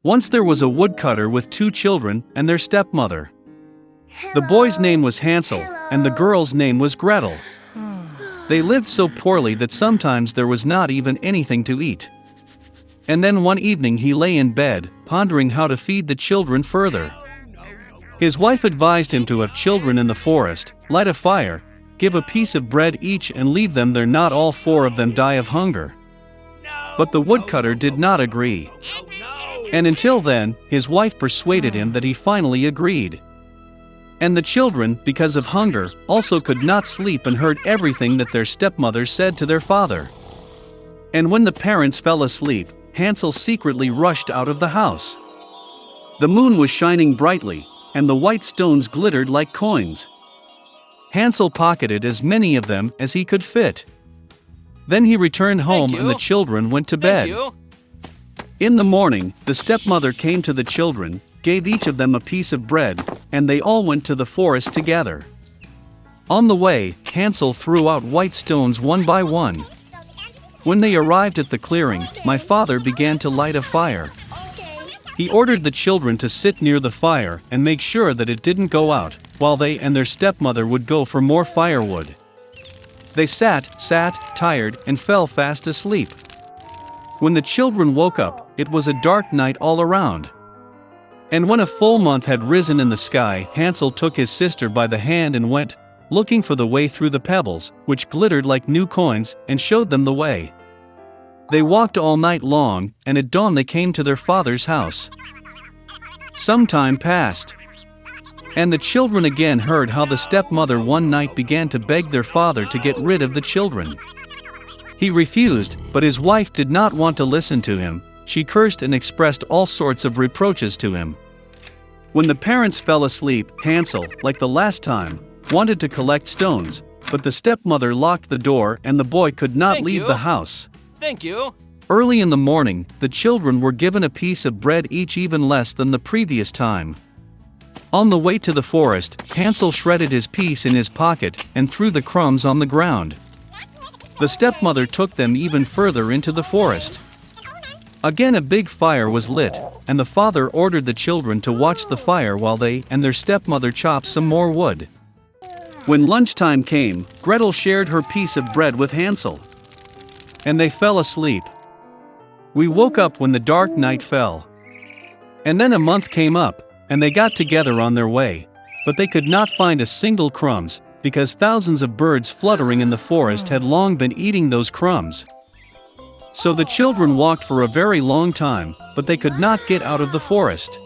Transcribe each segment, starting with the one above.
Once there was a woodcutter with 2 children and their stepmother. The boy's name was Hansel, and the girl's name was Gretel. They lived so poorly that sometimes there was not even anything to eat. And then one evening he lay in bed, pondering how to feed the children further. His wife advised him to have children in the forest, light a fire, give a piece of bread each and leave them there, not all 4 of them die of hunger. But the woodcutter did not agree. And until then, his wife persuaded him that he finally agreed. And the children, because of hunger, also could not sleep and heard everything that their stepmother said to their father. And when the parents fell asleep, Hansel secretly rushed out of the house. The moon was shining brightly, and the white stones glittered like coins. Hansel pocketed as many of them as he could fit. Then he returned home and the children went to bed. In the morning, the stepmother came to the children, gave each of them a piece of bread, and they all went to the forest together. On the way, Hansel threw out white stones one by one. When they arrived at the clearing, my father began to light a fire. He ordered the children to sit near the fire and make sure that it didn't go out, while they and their stepmother would go for more firewood. They sat, tired, and fell fast asleep. When the children woke up, it was a dark night all around. And when a full month had risen in the sky, Hansel took his sister by the hand and went, looking for the way through the pebbles, which glittered like new coins, and showed them the way. They walked all night long, and at dawn they came to their father's house. Some time passed. And the children again heard how the stepmother one night began to beg their father to get rid of the children. He refused, but his wife did not want to listen to him. She cursed and expressed all sorts of reproaches to him. When the parents fell asleep, Hansel, like the last time, wanted to collect stones, but the stepmother locked the door and the boy could not leave the house. Thank you. Early in the morning, the children were given a piece of bread each, even less than the previous time. On the way to the forest, Hansel shredded his piece in his pocket and threw the crumbs on the ground. The stepmother took them even further into the forest. Again a big fire was lit, and the father ordered the children to watch the fire while they and their stepmother chopped some more wood. When lunchtime came, Gretel shared her piece of bread with Hansel. And they fell asleep. We woke up when the dark night fell. And then a month came up, and they got together on their way, but they could not find a single crumbs, because thousands of birds fluttering in the forest had long been eating those crumbs. So the children walked for a very long time, but they could not get out of the forest.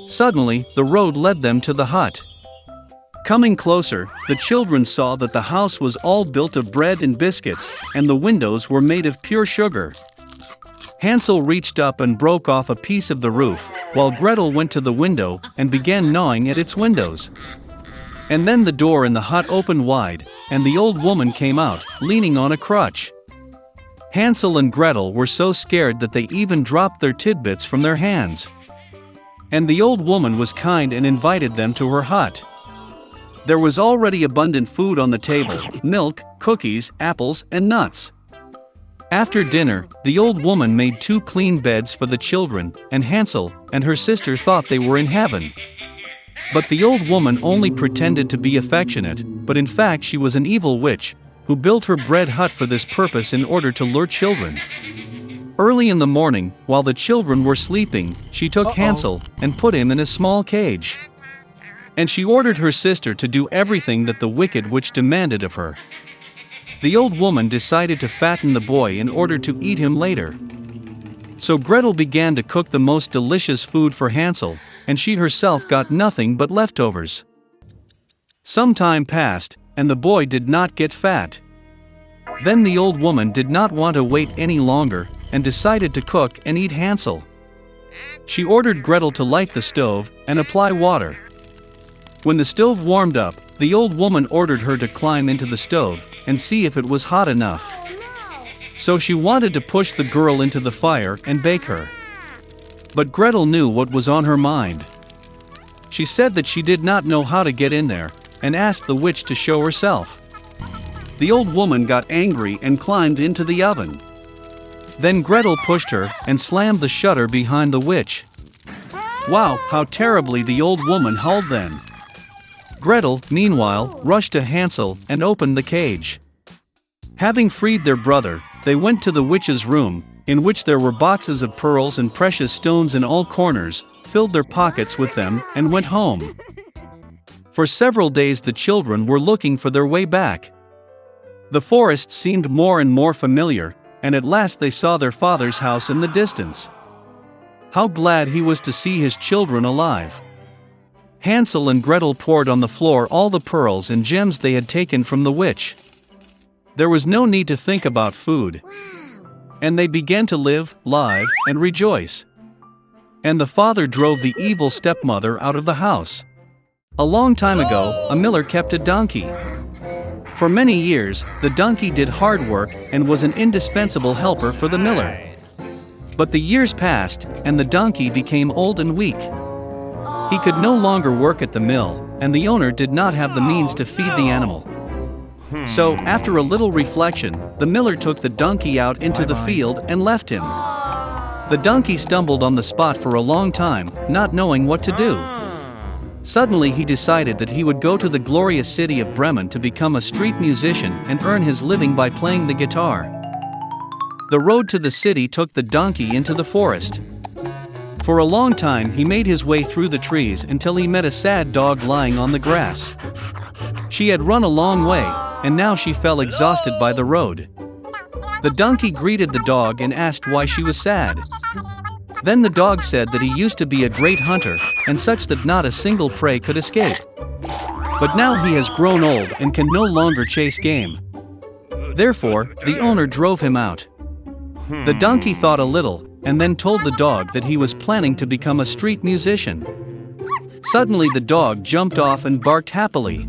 Suddenly, the road led them to the hut. Coming closer, the children saw that the house was all built of bread and biscuits, and the windows were made of pure sugar. Hansel reached up and broke off a piece of the roof, while Gretel went to the window and began gnawing at its windows. And then the door in the hut opened wide, and the old woman came out, leaning on a crutch. Hansel and Gretel were so scared that they even dropped their tidbits from their hands. And the old woman was kind and invited them to her hut. There was already abundant food on the table: milk, cookies, apples, and nuts. After dinner, the old woman made 2 clean beds for the children, and Hansel and her sister thought they were in heaven. But the old woman only pretended to be affectionate, but in fact she was an evil witch, who built her bread hut for this purpose in order to lure children. Early in the morning, while the children were sleeping, she took Hansel and put him in a small cage. And she ordered her sister to do everything that the wicked witch demanded of her. The old woman decided to fatten the boy in order to eat him later. So Gretel began to cook the most delicious food for Hansel, and she herself got nothing but leftovers. Some time passed, and the boy did not get fat. Then the old woman did not want to wait any longer, and decided to cook and eat Hansel. She ordered Gretel to light the stove and apply water. When the stove warmed up, the old woman ordered her to climb into the stove and see if it was hot enough. So she wanted to push the girl into the fire and bake her. But Gretel knew what was on her mind. She said that she did not know how to get in there, and asked the witch to show herself. The old woman got angry and climbed into the oven. Then Gretel pushed her and slammed the shutter behind the witch. Wow, how terribly the old woman howled then. Gretel, meanwhile, rushed to Hansel and opened the cage. Having freed their brother, they went to the witch's room, in which there were boxes of pearls and precious stones in all corners, filled their pockets with them, and went home. For several days the children were looking for their way back. The forest seemed more and more familiar, and at last they saw their father's house in the distance. How glad he was to see his children alive. Hansel and Gretel poured on the floor all the pearls and gems they had taken from the witch. There was no need to think about food. And they began to live, live, and rejoice. And the father drove the evil stepmother out of the house. A long time ago, a miller kept a donkey. For many years, the donkey did hard work and was an indispensable helper for the miller. But the years passed, and the donkey became old and weak. He could no longer work at the mill, and the owner did not have the means to feed the animal. So, after a little reflection, the miller took the donkey out into the field and left him. The donkey stumbled on the spot for a long time, not knowing what to do. Suddenly he decided that he would go to the glorious city of Bremen to become a street musician and earn his living by playing the guitar. The road to the city took the donkey into the forest. For a long time he made his way through the trees until he met a sad dog lying on the grass. She had run a long way, and now she fell exhausted by the road. The donkey greeted the dog and asked why she was sad. Then the dog said that he used to be a great hunter, and such that not a single prey could escape. But now he has grown old and can no longer chase game. Therefore, the owner drove him out. The donkey thought a little, and then told the dog that he was planning to become a street musician. Suddenly the dog jumped off and barked happily.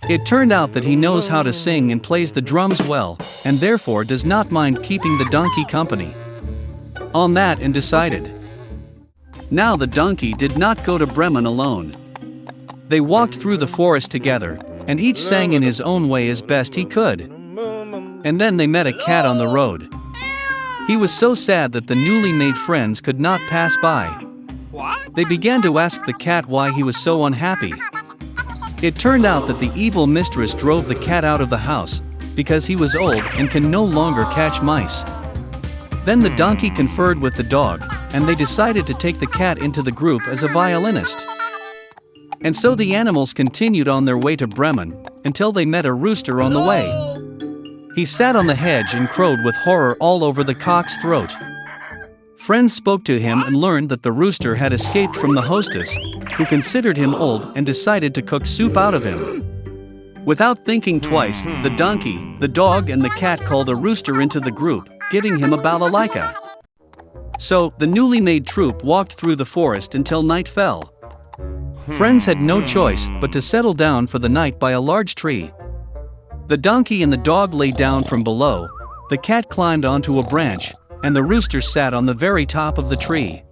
It turned out that he knows how to sing and plays the drums well, and therefore does not mind keeping the donkey company. On that and decided. Now the donkey did not go to Bremen alone. They walked through the forest together, and each sang in his own way as best he could. And then they met a cat on the road. He was so sad that the newly made friends could not pass by. They began to ask the cat why he was so unhappy. It turned out that the evil mistress drove the cat out of the house, because he was old and can no longer catch mice. Then the donkey conferred with the dog, and they decided to take the cat into the group as a violinist. And so the animals continued on their way to Bremen, until they met a rooster on the way. He sat on the hedge and crowed with horror all over the cock's throat. Friends spoke to him and learned that the rooster had escaped from the hostess, who considered him old and decided to cook soup out of him. Without thinking twice, the donkey, the dog and the cat called a rooster into the group, giving him a balalaika. So, the newly made troupe walked through the forest until night fell. Friends had no choice but to settle down for the night by a large tree. The donkey and the dog lay down from below, the cat climbed onto a branch, and the rooster sat on the very top of the tree.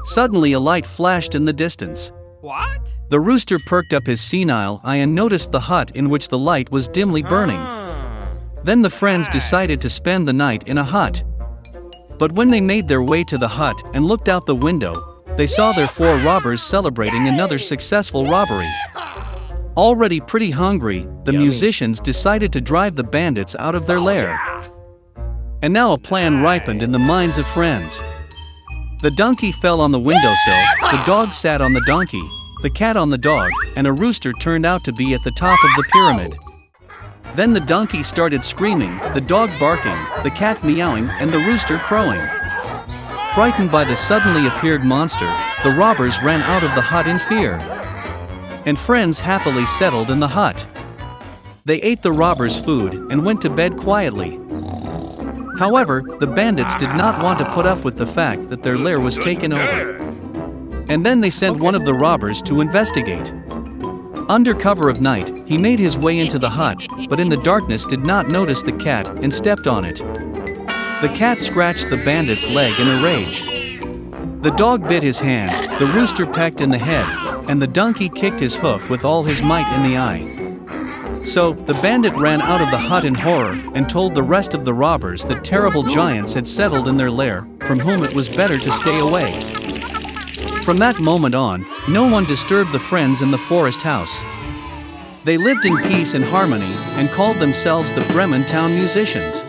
Suddenly a light flashed in the distance. What? The rooster perked up his senile eye and noticed the hut in which the light was dimly burning. Then the friends decided to spend the night in a hut. But when they made their way to the hut and looked out the window, they saw their 4 robbers celebrating another successful robbery. Already pretty hungry, the musicians decided to drive the bandits out of their lair. And now a plan ripened in the minds of friends. The donkey fell on the windowsill, the dog sat on the donkey, the cat on the dog, and a rooster turned out to be at the top of the pyramid. Then the donkey started screaming, the dog barking, the cat meowing, and the rooster crowing. Frightened by the suddenly appeared monster, the robbers ran out of the hut in fear. And friends happily settled in the hut. They ate the robbers' food and went to bed quietly. However, the bandits did not want to put up with the fact that their lair was taken over. And then they sent one of the robbers to investigate. Under cover of night, he made his way into the hut, but in the darkness did not notice the cat and stepped on it. The cat scratched the bandit's leg in a rage. The dog bit his hand, the rooster pecked in the head, and the donkey kicked his hoof with all his might in the eye. So, the bandit ran out of the hut in horror and told the rest of the robbers that terrible giants had settled in their lair, from whom it was better to stay away. From that moment on, no one disturbed the friends in the forest house. They lived in peace and harmony and called themselves the Bremen Town Musicians.